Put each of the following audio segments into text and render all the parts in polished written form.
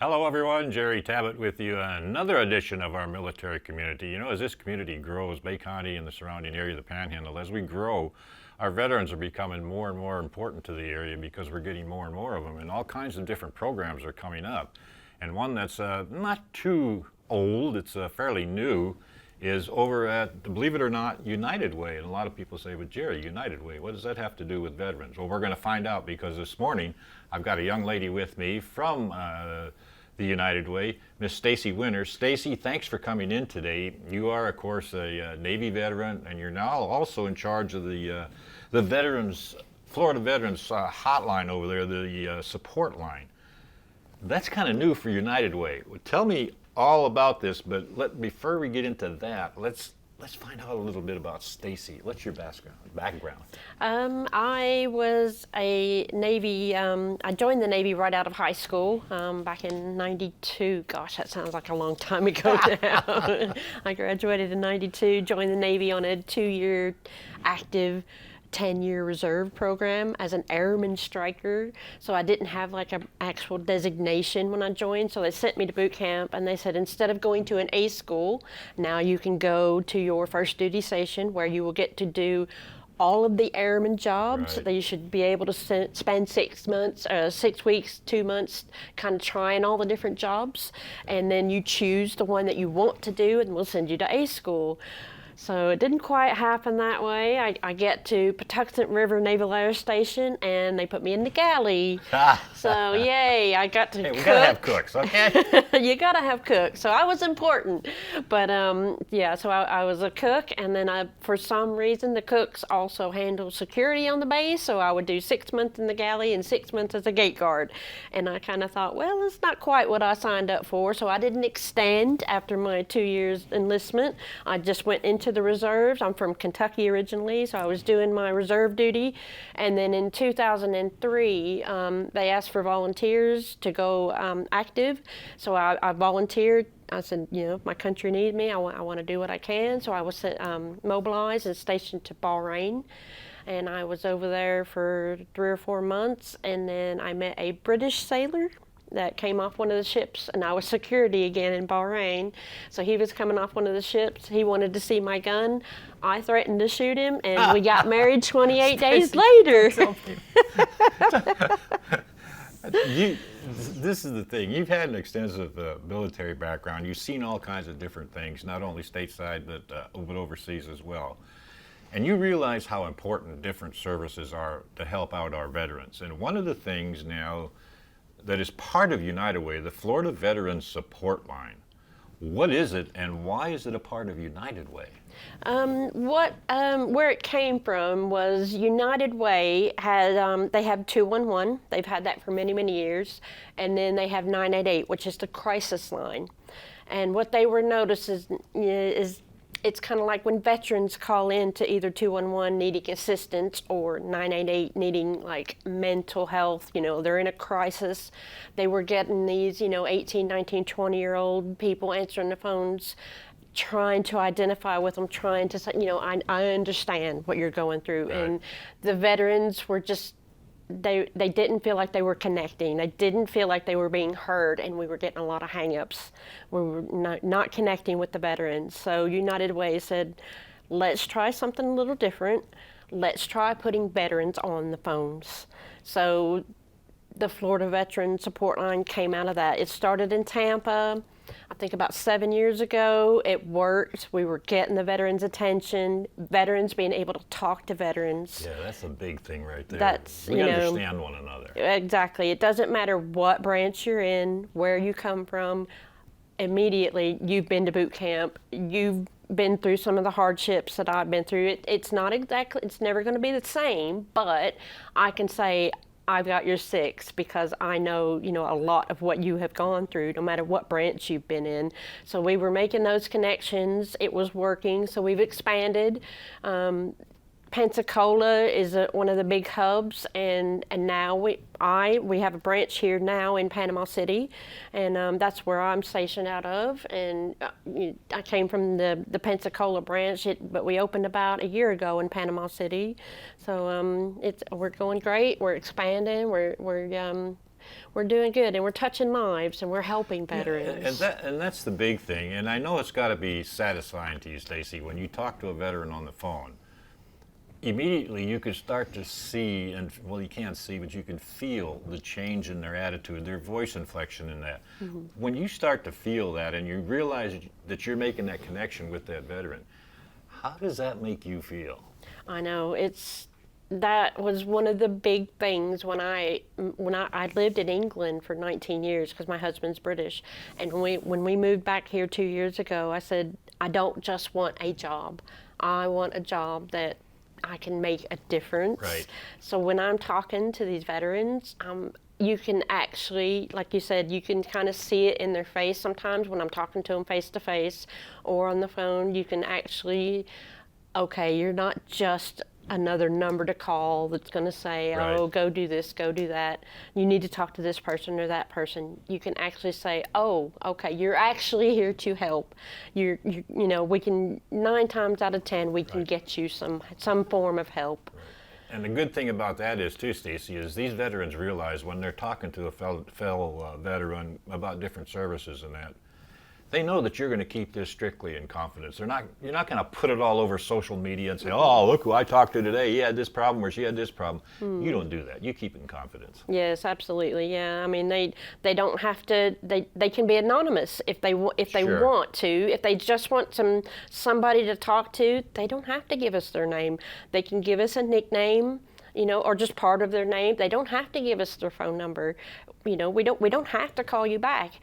Hello everyone, Jerry Tabatt with you on another edition of our military community. You know, as this community grows, Bay County and the surrounding area of the Panhandle, as we grow, our veterans are becoming more and more important to the area because we're getting more and more of them, and all kinds of different programs are coming up. And one that's not too old, it's fairly new, is over at, believe it or not, United Way. And a lot of people say, but Jerry, United Way, what does that have to do with veterans? Well, we're going to find out, because this morning I've got a young lady with me from the United Way, Miss Stacy Winter. Stacy, thanks for coming in today. You are, of course, a Navy veteran, and you're now also in charge of the Veterans, Florida Veterans hotline over there, the support line. That's kind of new for United Way. Well, tell me all about this, but before we get into that, let's find out a little bit about Stacy. What's your background? I was a Navy, I joined the Navy right out of high school back in '92. Gosh, that sounds like a long time ago now. I graduated in '92, joined the Navy on a 2-year active 10-year reserve program as an airman striker. So I didn't have like an actual designation when I joined. So they sent me to boot camp, and they said, instead of going to an A school, now you can go to your first duty station where you will get to do all of the airman jobs. Right. That you should be able to spend 6 months, 6 weeks, 2 months, kind of trying all the different jobs. And then you choose the one that you want to do, and we'll send you to A school. So it didn't quite happen that way. I get to Patuxent River Naval Air Station, and they put me in the galley. So yay, I got to Hey, we cook. gotta have cooks, okay? You gotta have cooks. So I was important. But yeah, so I was a cook, and then for some reason the cooks also handle security on the base. So I would do 6 months in the galley and 6 months as a gate guard. And I kind of thought, well, it's not quite what I signed up for. So I didn't extend after my 2 years enlistment. I just went into the reserves. I'm from Kentucky originally, so I was doing my reserve duty. And then in 2003, they asked for volunteers to go active. So I volunteered. I said, you know, if my country needs me, I want to do what I can. So I was mobilized and stationed to Bahrain. And I was over there for 3 or 4 months. And then I met a British sailor that came off one of the ships, and I was security again in Bahrain. So he was coming off one of the ships. He wanted to see my gun. I threatened to shoot him, and we got married 28 days later. This is the thing. You've had an extensive military background. You've seen all kinds of different things, not only stateside, but overseas as well. And you realize how important different services are to help out our veterans. And one of the things now that is part of United Way, the Florida Veterans Support Line. What is it, and why is it a part of United Way? Where it came from was United Way had, they have 211. They've had that for many, many years. And then they have 988, which is the crisis line. And what they were noticing is it's kind of like when veterans call in to either 211 needing assistance or 988 needing like mental health, you know, they're in a crisis. They were getting these, you know, 18, 19, 20-year-old people answering the phones, trying to identify with them, trying to say, you know, I understand what you're going through. Right. And the veterans were just, they didn't feel like they were connecting. They didn't feel like they were being heard, and we were getting a lot of hang-ups. We were not connecting with the veterans. So United Way said, let's try something a little different. Let's try putting veterans on the phones. So the Florida Veteran Support Line came out of that. It started in Tampa, I think about 7 years ago. It worked. We were getting the veterans' attention, veterans being able to talk to veterans. Yeah, that's a big thing right there. That's, we you know, understand one another. Exactly. It doesn't matter what branch you're in, where you come from. Immediately, you've been to boot camp. You've been through some of the hardships that I've been through. It's not exactly, it's never going to be the same, but I can say, I've got your 6 because I know, you know, a lot of what you have gone through, no matter what branch you've been in. So we were making those connections. It was working. So we've expanded. Pensacola is one of the big hubs, and now we have a branch here now in Panama City, and that's where I'm stationed out of. And I came from the Pensacola branch, but we opened about a year ago in Panama City. So we're going great. We're expanding. We're we're doing good, and we're touching lives, and we're helping veterans. And that's the big thing. And I know it's got to be satisfying to you, Stacy, when you talk to a veteran on the phone. Immediately you can start to see, and well, you can't see, but you can feel the change in their attitude, their voice inflection in that. When you start to feel that and you realize that you're making that connection with that veteran, how does that make you feel? I know that was one of the big things when I lived in England for 19 years because my husband's British, and when we moved back here 2 years ago, I said, I don't just want a job. I want a job that I can make a difference. Right. So when I'm talking to these veterans, you can actually, like you said, you can kind of see it in their face sometimes when I'm talking to them face to face or on the phone. You can actually, okay, you're not just another number to call that's going to say, Right. oh, go do this, go do that. You need to talk to this person or that person. You can actually say, oh, okay, you're actually here to help. You know, we can 9 times out of 10 we can Right. get you some form of help. And the good thing about that is too, Stacy, is these veterans realize when they're talking to a fellow veteran about different services and that, they know that you're going to keep this strictly in confidence. You're not going to put it all over social media and say, oh, look who I talked to today. He had this problem or she had this problem. You don't do that. You keep it in confidence. Yes, absolutely. Yeah, I mean they don't have to. They can be anonymous if they Sure. want to. If they just want somebody to talk to, they don't have to give us their name. They can give us a nickname, you know, or just part of their name. They don't have to give us their phone number. You know, we don't have to call you back.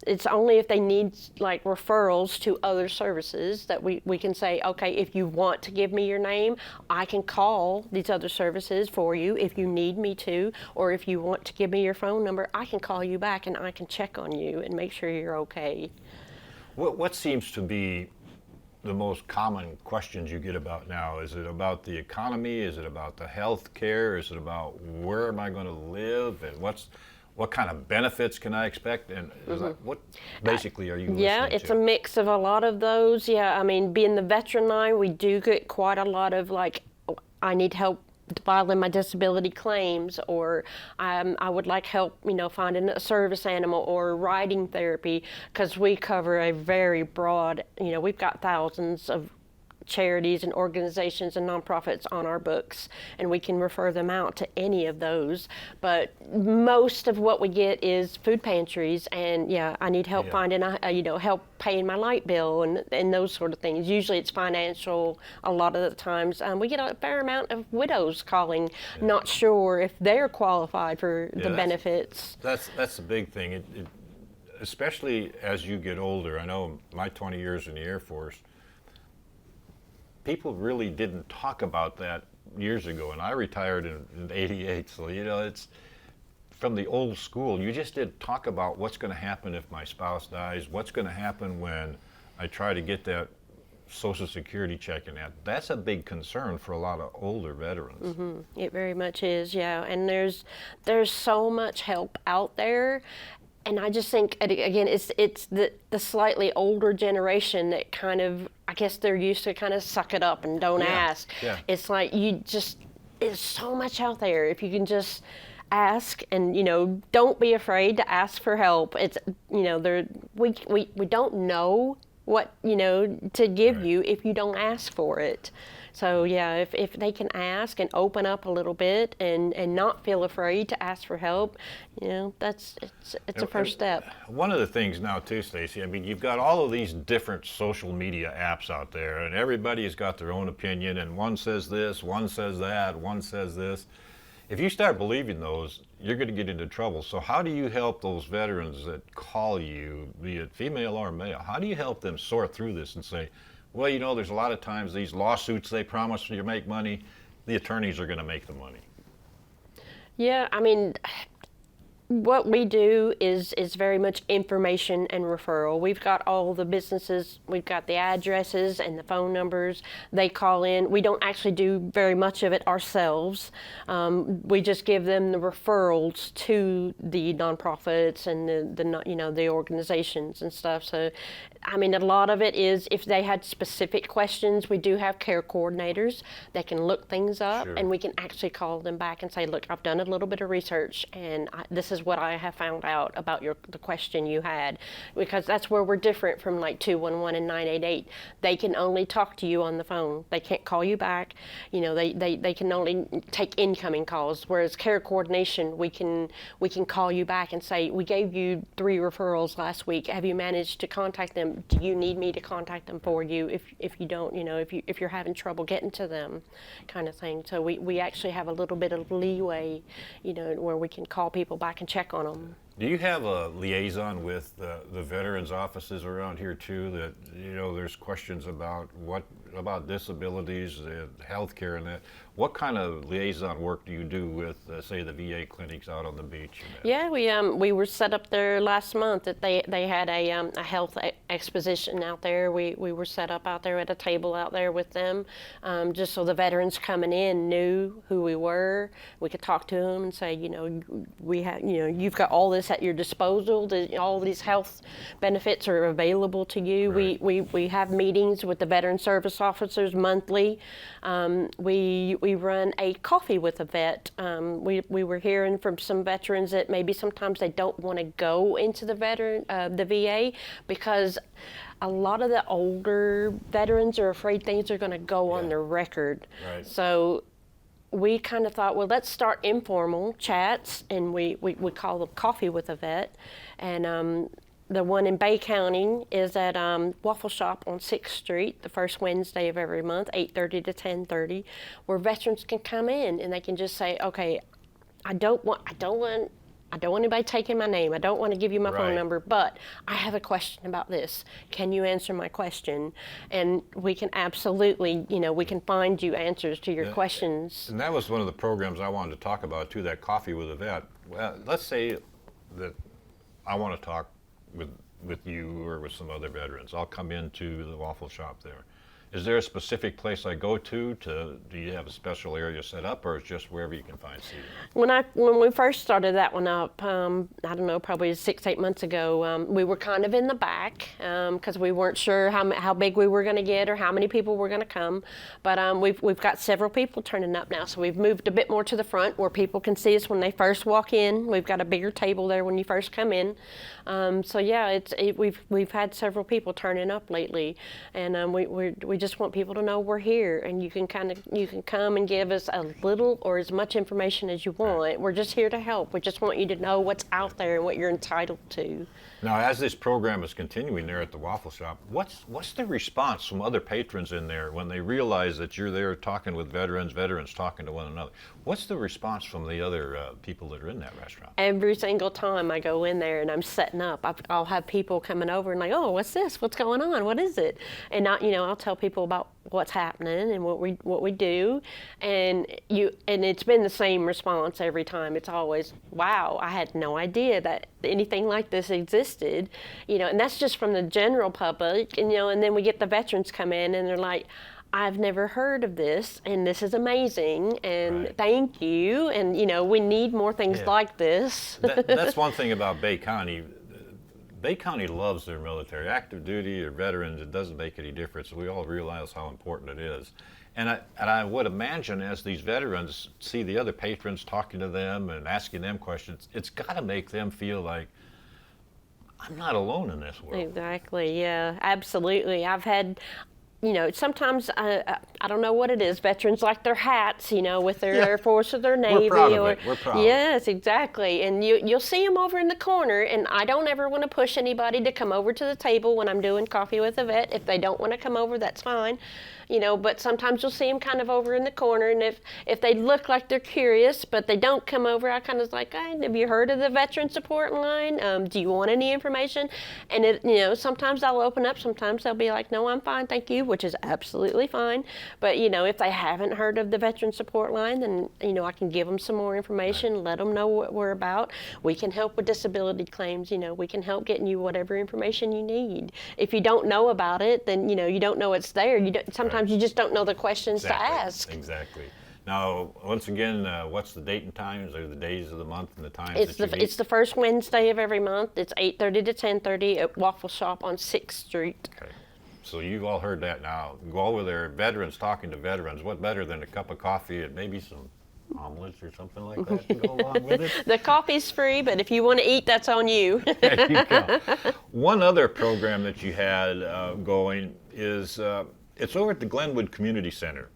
It's only if they need like referrals to other services that we can say, okay, if you want to give me your name, I can call these other services for you if you need me to, or if you want to give me your phone number, I can call you back and I can check on you and make sure you're okay. What seems to be the most common questions you get about now? Is it about the economy? Is it about the health care? Is it about where am I going to live? And what kind of benefits can I expect? And is that, what basically are you listening Yeah, it's to? a mix of a lot of those. Yeah, I mean, being the veteran line, we do get quite a lot of like, I need help filing my disability claims, or I would like help, you know, finding a service animal or riding therapy, because we cover a very broad, you know, we've got thousands of charities and organizations and nonprofits on our books, and we can refer them out to any of those. But most of what we get is food pantries, and yeah, I need help Yeah. finding, you know, help paying my light bill and those sort of things. Usually it's financial a lot of the times. We get a fair amount of widows calling, not sure if they're qualified for the benefits. That's the big thing. Especially as you get older. I know my 20 years in the Air Force, people really didn't talk about that years ago, and I retired in '88, so you know, it's from the old school. You just didn't talk about what's going to happen if my spouse dies, what's going to happen when I try to get that Social Security check, and that's a big concern for a lot of older veterans. It very much is, yeah. And there's so much help out there. And I just think, again, it's the slightly older generation that kind of, I guess they're used to kind of suck it up and don't ask. Yeah. It's like there's so much out there. If you can just ask, and, you know, don't be afraid to ask for help. It's, you know, we don't know what, you know, to give you if you don't ask for it. So yeah, if they can ask and open up a little bit and not feel afraid to ask for help, you know, it's a first step. One of the things now too, Stacy, I mean, you've got all of these different social media apps out there, and everybody's got their own opinion, and one says this, one says that, one says this. If you start believing those, you're going to get into trouble. So how do you help those veterans that call you, be it female or male, how do you help them sort through this and say, well, you know, there's a lot of times these lawsuits, they promise you make money, the attorneys are going to make the money. Yeah, I mean, what we do is very much information and referral. We've got all the businesses, we've got the addresses and the phone numbers. They call in. We don't actually do very much of it ourselves. We just give them the referrals to the nonprofits and the organizations and stuff. So, I mean, a lot of it is if they had specific questions, we do have care coordinators that can look things up, Sure. and we can actually call them back and say, look, I've done a little bit of research, and this is is what I have found out about the question you had, because that's where we're different from like 211 and 988. They can only talk to you on the phone. They can't call you back. You know, they can only take incoming calls, whereas care coordination, we can call you back and say, we gave you 3 referrals last week. Have you managed to contact them? Do you need me to contact them for you? If you don't, you know, if you're having trouble getting to them, kind of thing. So we actually have a little bit of leeway, you know, where we can call people back and check on them. Do you have a liaison with the veterans offices around here too? That, you know, there's questions about disabilities, health care, and that. What kind of liaison work do you do with, say, the VA clinics out on the beach? Yeah, we were set up there last month. That they had a health exposition out there. We were set up out there at a table out there with them, just so the veterans coming in knew who we were. We could talk to them and say, you know, you've got all this at your disposal. All these health benefits are available to you. Right. We have meetings with the veteran service officers monthly. We run a coffee with a vet. We were hearing from some veterans that maybe sometimes they don't want to go into the VA because a lot of the older veterans are afraid things are going to go on their record. Right. So we kind of thought, well, let's start informal chats, and we call them coffee with a vet. And the one in Bay County is at Waffle Shop on 6th Street, the first Wednesday of every month, 8:30 to 10:30, where veterans can come in and they can just say, okay, I don't want anybody taking my name. I don't want to give you my phone number, but I have a question about this. Can you answer my question? And we can absolutely, you know, we can find you answers to your questions. And that was one of the programs I wanted to talk about too, that coffee with a vet. Well, let's say that I want to talk with you or with some other veterans. I'll come into the Waffle Shop there. Is there a specific place I go to? Do you have a special area set up, or it's just wherever you can find seating? When we first started that one up, I don't know, probably 6-8 months ago, we were kind of in the back because we weren't sure how big we were going to get or how many people were going to come. But we've got several people turning up now, so we've moved a bit more to the front where people can see us when they first walk in. We've got a bigger table there when you first come in. So yeah, we've had several people turning up lately, and we just want people to know we're here, and you can come and give us a little or as much information as you want. We're just here to help. We just want you to know what's out there and what you're entitled to. Now, as this program is continuing there at the Waffle Shop, what's the response from other patrons in there when they realize that you're there talking with veterans talking to one another? What's the response from the other people that are in that restaurant? Every single time I go in there and I'm setting up, I'll have people coming over and like, oh, what's this? What's going on? What is it? And I'll tell people about what's happening and what we do, and it's been the same response every time. It's always, wow, I had no idea that anything like this existed, and that's just from the general public, and then we get the veterans come in and they're like, I've never heard of this, and this is amazing, and thank you, and we need more things like this. That's one thing about Bay County. Bay County loves their military, active duty or veterans. It doesn't make any difference. We all realize how important it is. And I would imagine as these veterans see the other patrons talking to them and asking them questions, it's got to make them feel like, I'm not alone in this world. Exactly, yeah, absolutely. I've had, sometimes, I don't know what it is, veterans like their hats, with their Air Force or their Navy. We're proud of it. We're proud. Yes, exactly. And you'll see them over in the corner, and I don't ever want to push anybody to come over to the table when I'm doing coffee with a vet. If they don't want to come over, that's fine. But sometimes you'll see them kind of over in the corner, and if they look like they're curious, but they don't come over, I kind of like, hey, have you heard of the Veteran Support Line? Do you want any information? And sometimes I'll open up, sometimes they'll be like, no, I'm fine, thank you, which is absolutely fine. But if they haven't heard of the Veteran Support Line, then I can give them some more information, let them know what we're about. We can help with disability claims. We can help getting you whatever information you need. If you don't know about it, then you don't know it's there. Sometimes you just don't know the questions to ask. Exactly. Now, once again, what's the date and times, or the days of the month and the times It's the first Wednesday of every month. It's 8:30 to 10:30 at Waffle Shop on 6th Street. Okay. So you've all heard that now. Go over there, veterans talking to veterans. What better than a cup of coffee and maybe some omelets or something like that to go along with it. The coffee's free, but if you want to eat, that's on you. There you go. One other program that you had going is it's over at the Glenwood Community Center.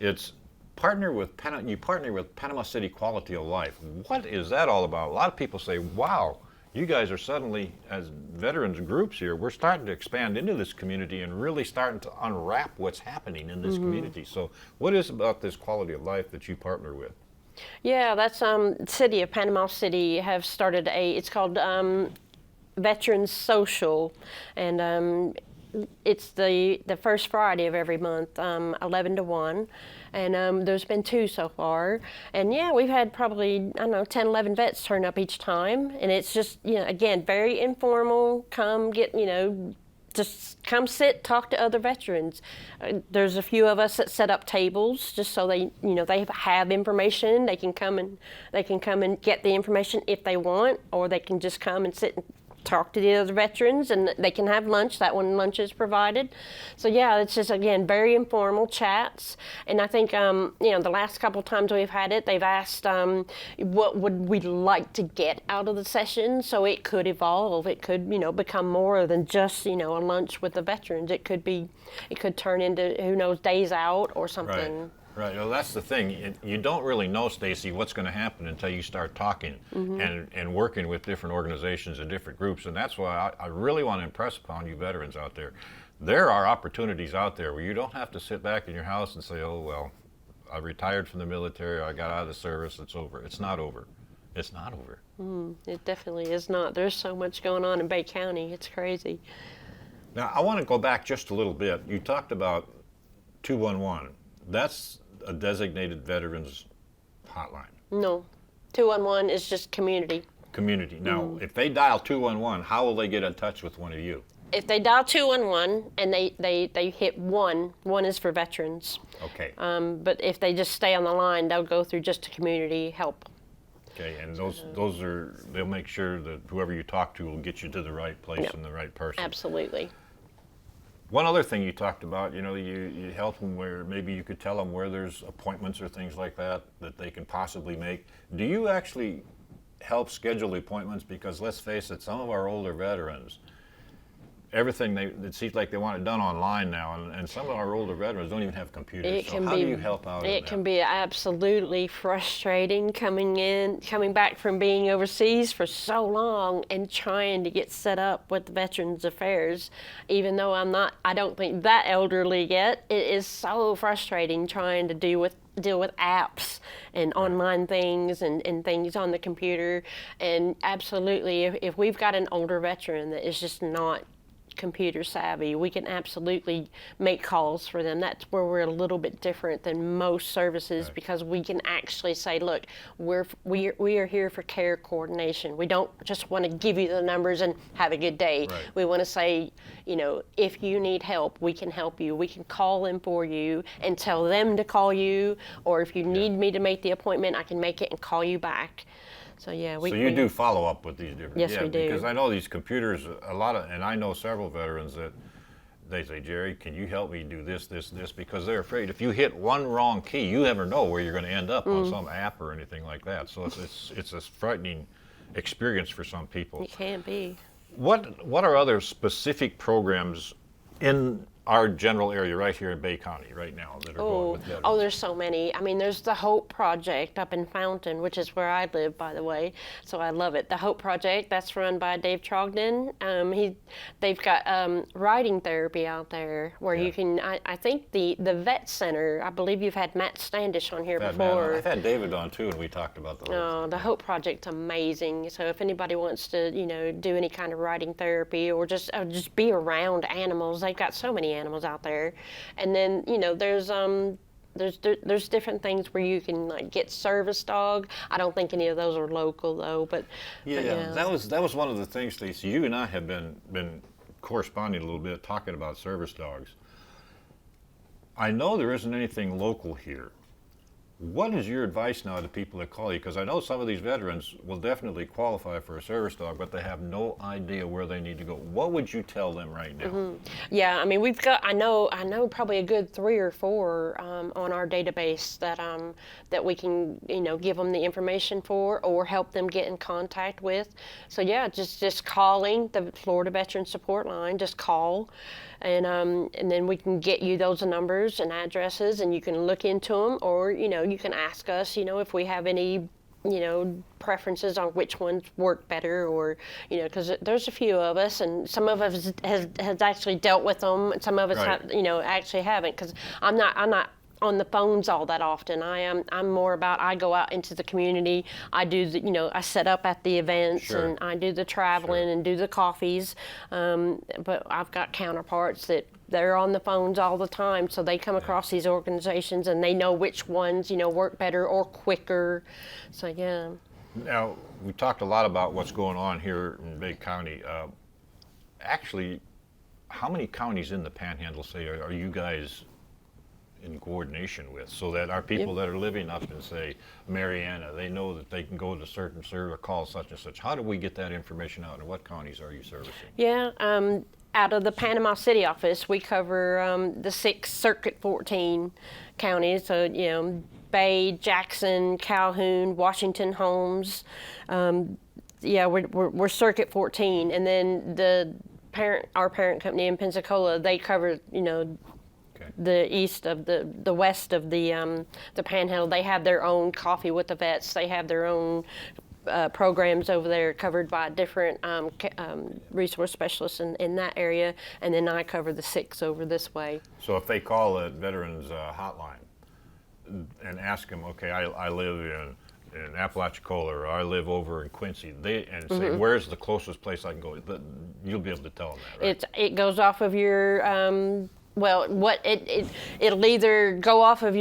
It's you partner with Panama City Quality of Life. What is that all about? A lot of people say, wow, you guys are suddenly, as veterans groups here, we're starting to expand into this community and really starting to unwrap what's happening in this community. So what is about this quality of life that you partner with? Yeah, that's City of Panama City have started it's called Veterans Social, and it's the first Friday of every month, 11 to 1, and there's been 2 so far. And yeah, we've had probably, I don't know, 10, 11 vets turn up each time, and it's just, again, very informal. Come get, just come sit, talk to other veterans. There's a few of us that set up tables just so they, they have information. They can come and get the information if they want, or they can just come and sit and talk to the other veterans, and they can have lunch. That one, lunch is provided. So yeah, it's just, again, very informal chats. And I think the last couple times we've had it, they've asked what would we like to get out of the session. So it could evolve. It could become more than just a lunch with the veterans. It could turn into, who knows, days out or something. Right. Well, that's the thing. You don't really know, Stacy, what's going to happen until you start talking and working with different organizations and different groups. And that's why I really want to impress upon you veterans out there. There are opportunities out there where you don't have to sit back in your house and say, oh, well, I retired from the military, I got out of the service, it's over. It's not over. It's not over. It definitely is not. There's so much going on in Bay County. It's crazy. Now, I want to go back just a little bit. You talked about 211. That's a designated veterans hotline. No, 211 is just community. Community. Now, if they dial 211, how will they get in touch with one of you? If they dial 211 and they hit 1 is for veterans. Okay. But if they just stay on the line, they'll go through just a community help. Okay, and they'll make sure that whoever you talk to will get you to the right place and the right person. Absolutely. One other thing you talked about, you help them where maybe you could tell them where there's appointments or things like that they can possibly make. Do you actually help schedule the appointments? Because let's face it, some of our older veterans, everything it seems like they want it done online now, and some of our older veterans don't even have computers. So how do you help out? It can be absolutely frustrating coming back from being overseas for so long and trying to get set up with Veterans Affairs. Even though I don't think that elderly yet, it is so frustrating trying to deal with apps and online things and things on the computer. And absolutely, if we've got an older veteran that is just not computer savvy, we can absolutely make calls for them. That's where we're a little bit different than most services, because we can actually say, look, we are here for care coordination. We don't just want to give you the numbers and have a good day. Right. We want to say, if you need help, we can help you. We can call them for you and tell them to call you, or if you need me to make the appointment, I can make it and call you back. So yeah, so you do follow up with these different. Yes, we do. Because I know these computers, and I know several veterans that they say, Jerry, can you help me do this, because they're afraid if you hit one wrong key, you never know where you're going to end up on some app or anything like that. So it's a frightening experience for some people. It can be. What are other specific programs in our general area right here in Bay County right now that are going with veterans? Oh, there's so many. I mean, there's the Hope Project up in Fountain, which is where I live, by the way. So I love it. The Hope Project, that's run by Dave Trogdon. They've got writing therapy out there where you can. I think the Vet Center. I believe you've had Matt Standish on here before. I've had David on too, and we talked about the whole thing. The Hope Project's amazing. So if anybody wants to, do any kind of writing therapy or just be around animals, they've got so many animals out there. And then there's different things where you can get service dog. I don't think any of those are local though, but that was one of the things, Stacy. You and I have been corresponding a little bit, talking about service dogs. I know there isn't anything local here. What is your advice now to people that call you? Because I know some of these veterans will definitely qualify for a service dog, but they have no idea where they need to go. What would you tell them right now? Yeah, I mean, we've got, I know probably a good 3 or 4 on our database that we can, give them the information for or help them get in contact with. So yeah, just calling the Florida Veteran Support Line, just call, and then we can get you those numbers and addresses, and you can look into them, or you can ask us, if we have any preferences on which ones work better, or because there's a few of us, and some of us has actually dealt with them, and some of us Right. actually haven't, because I'm not on the phones all that often. I'm more about, I go out into the community, I do I set up at the events, Sure. and I do the traveling and do the coffees, but I've got counterparts that they're on the phones all the time, so they come across these organizations and they know which ones work better or quicker. So yeah. Now, we talked a lot about what's going on here in Bay County. Actually, how many counties in the Panhandle, say, are you guys in coordination with, so that our people that are living up in, say, Mariana, they know that they can go to certain server, call such and such? How do we get that information out, and what counties are you servicing? Yeah, out of the Panama City office, we cover the 6 Circuit 14 counties. So, Bay, Jackson, Calhoun, Washington, Holmes. Yeah, we're Circuit 14, and then our parent company in Pensacola, they cover the east of the west of the Panhandle. They have their own coffee with the vets. They have their own programs over there covered by different resource specialists in that area, and then I cover the 6 over this way. So if they call a veterans hotline and ask them, okay, I live in Apalachicola, or I live over in Quincy, and say, where's the closest place I can go? You'll be able to tell them that, right? It goes off of your it'll either go off of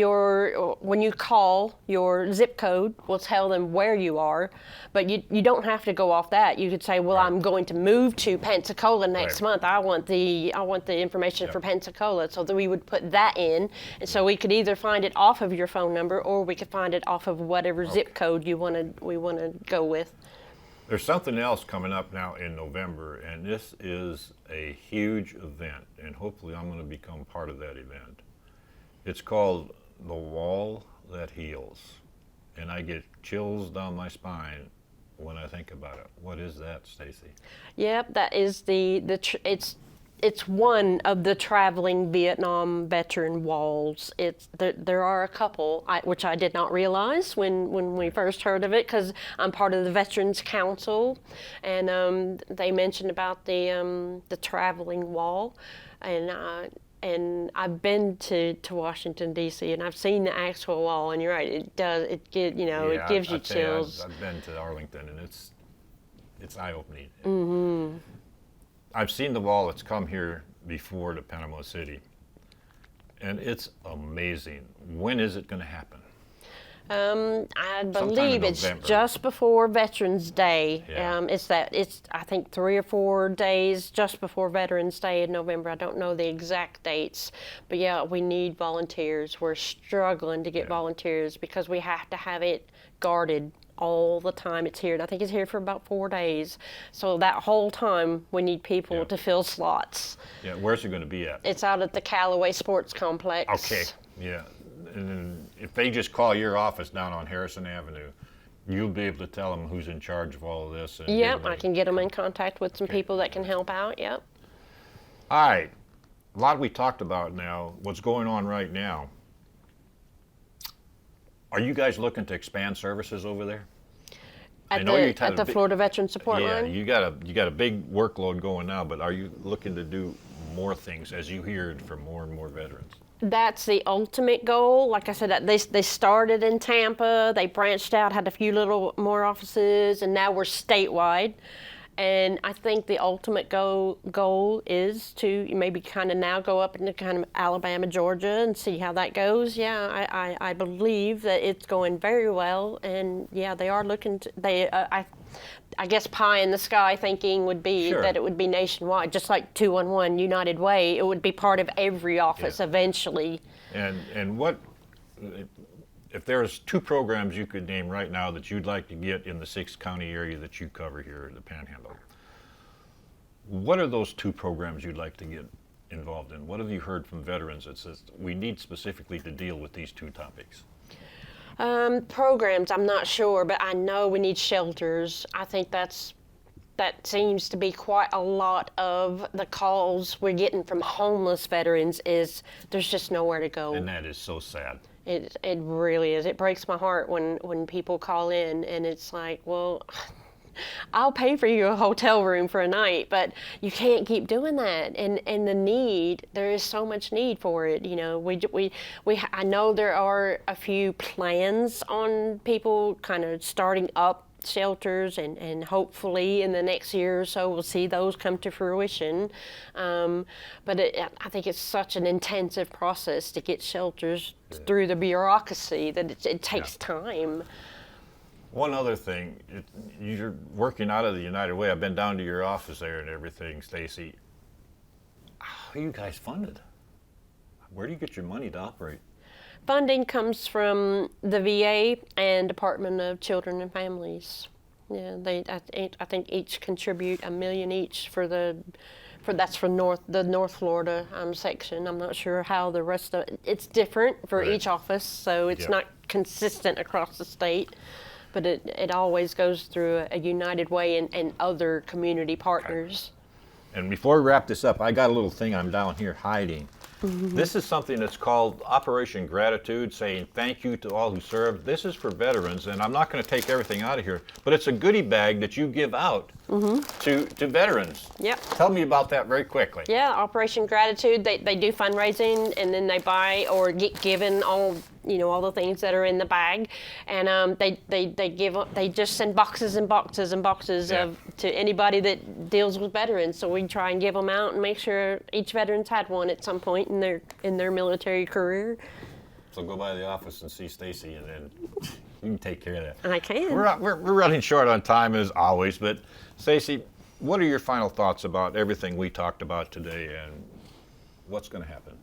when you call, your zip code will tell them where you are, but you don't have to go off that. You could say, well, Right. I'm going to move to Pensacola next Right. month. I want the information for Pensacola, so that we would put that in, and so we could either find it off of your phone number, or we could find it off of whatever zip code we want to go with. There's something else coming up now in November, and this is a huge event, and hopefully I'm going to become part of that event. It's called The Wall That Heals, and I get chills down my spine when I think about it. What is that, Stacy? Yep, that is it's one of the traveling Vietnam veteran walls. There are a couple, which I did not realize when we first heard of it, because I'm part of the Veterans Council, and they mentioned about the traveling wall, and I've been to Washington D.C. and I've seen the actual wall, and you're right, it gives you chills. I've been to Arlington, and it's eye-opening. Mm-hmm. I've seen the wall that's come here before to Panama City, and it's amazing. When is it going to happen? I Sometime believe in it's November. just before Veterans Day. Yeah. It's I think 3 or 4 days just before Veterans Day in November. I don't know the exact dates, but yeah, we need volunteers. We're struggling to get volunteers because we have to have it guarded all the time it's here. And I think it's here for about 4 days. So that whole time we need people to fill slots. Yeah, where's it going to be at? It's out at the Callaway Sports Complex. Okay, yeah. And then if they just call your office down on Harrison Avenue, you'll be able to tell them who's in charge of all of this. And Yep, I can get them in contact with some people that can help out. Yep. All right. A lot we talked about now, what's going on right now. Are you guys looking to expand services over there? At the Florida Veteran Support Yeah, Line? you got a big workload going now, but are you looking to do more things as you hear from more and more veterans? That's the ultimate goal. Like I said, they started in Tampa, they branched out, had a few little more offices, and now we're statewide. And I think the ultimate goal is to maybe kind of now go up into kind of Alabama, Georgia, and see how that goes. Yeah, I believe that it's going very well, and yeah, they are looking to, I guess pie in the sky thinking would be that it would be nationwide, just like 211 United Way. It would be part of every office eventually. And what if there's 2 programs you could name right now that you'd like to get in the 6-county area that you cover here in the Panhandle, what are those 2 programs you'd like to get involved in? What have you heard from veterans that says we need specifically to deal with these 2 topics? Programs, I'm not sure, but I know we need shelters. I think that seems to be quite a lot of the calls we're getting from homeless veterans is there's just nowhere to go. And that is so sad. It really is. It breaks my heart when people call in and it's like, well, I'll pay for you a hotel room for a night, but you can't keep doing that. And the need, there is so much need for it. You know, I know there are a few plans on people kind of starting up shelters, and hopefully in the next year or so we'll see those come to fruition. But I think it's such an intensive process to get shelters through the bureaucracy that it takes time. One other thing, you're working out of the United Way. I've been down to your office there and everything, Stacy. How are you guys funded? Where do you get your money to operate? Funding comes from the VA and Department of Children and Families. Yeah, I think each contribute $1 million each that's for the North Florida section. I'm not sure how the rest of it's different for each office, so it's not consistent across the state. But it always goes through a United Way and other community partners. And before we wrap this up, I got a little thing I'm down here hiding. This is something that's called Operation Gratitude, saying thank you to all who served. This is for veterans, and I'm not going to take everything out of here, but it's a goodie bag that you give out to veterans. Yep. Tell me about that very quickly. Yeah, Operation Gratitude, they do fundraising, and then they buy or get given all the things that are in the bag, and they just send boxes and boxes and boxes to anybody that deals with veterans. So we try and give them out and make sure each veteran's had one at some point in their military career. So go by the office and see Stacy, and then you can take care of that. I can. We're running short on time as always, but Stacy, what are your final thoughts about everything we talked about today, and what's going to happen?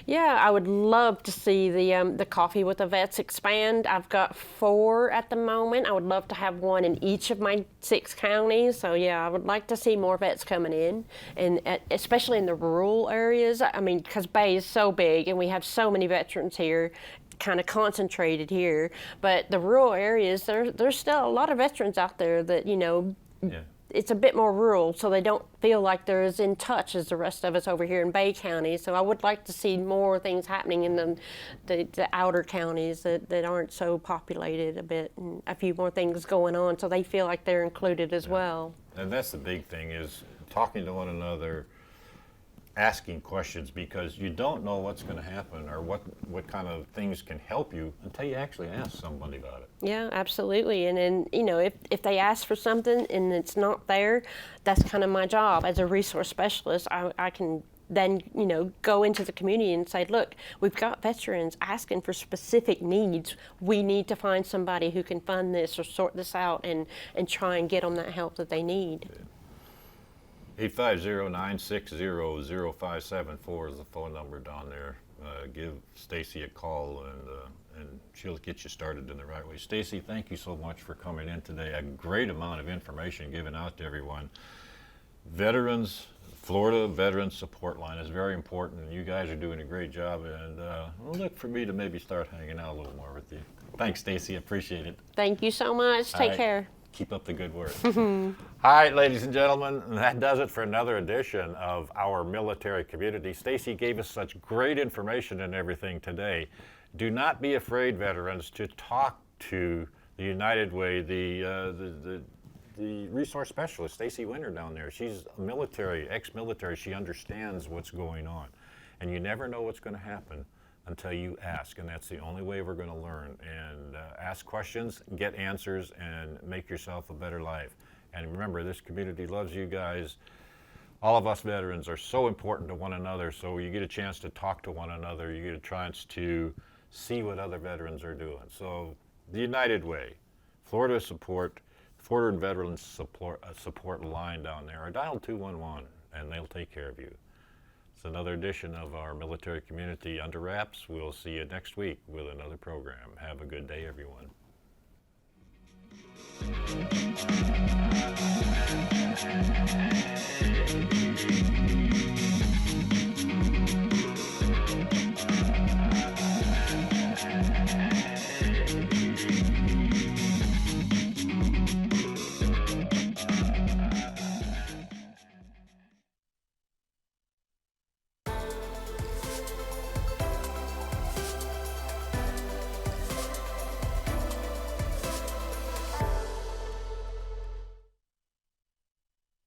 Yeah, I would love to see the Coffee with the Vets expand. I've got 4 at the moment. I would love to have one in each of my 6 counties. So yeah, I would like to see more vets coming in, and especially in the rural areas. I mean, because Bay is so big and we have so many veterans here, kind of concentrated here. But the rural areas, there's still a lot of veterans out there that it's a bit more rural, so they don't feel like they're as in touch as the rest of us over here in Bay County. So I would like to see more things happening in the outer counties that aren't so populated a bit, and a few more things going on so they feel like they're included as well. And that's the big thing, is talking to one another, asking questions, because you don't know what's going to happen or what kind of things can help you until you actually ask somebody about it. Yeah, absolutely. And then, if they ask for something and it's not there, that's kind of my job as a resource specialist. I can then, go into the community and say, look, we've got veterans asking for specific needs. We need to find somebody who can fund this or sort this out and try and get them that help that they need. 850-960-0574 is the phone number down there. Give Stacy a call, and she'll get you started in the right way. Stacy, thank you so much for coming in today. A great amount of information given out to everyone. Florida Veterans Support Line is very important, and you guys are doing a great job, and look for me to maybe start hanging out a little more with you. Thanks, Stacy. Appreciate it. Thank you so much. Take care. Keep up the good work. All right, ladies and gentlemen, that does it for another edition of Our Military Community. Stacy gave us such great information and everything today. Do not be afraid, veterans, to talk to the United Way, the resource specialist, Stacy Winter down there. She's a military, ex-military. She understands what's going on. And you never know what's going to happen until you ask, and that's the only way we're going to learn. And ask questions, get answers, and make yourself a better life. And remember, this community loves you guys. All of us veterans are so important to one another, so you get a chance to talk to one another. You get a chance to see what other veterans are doing. So the United Way, Florida Veterans Support Line down there, or dial 211, and they'll take care of you. It's another edition of our military community under wraps. We'll see you next week with another program. Have a good day, everyone.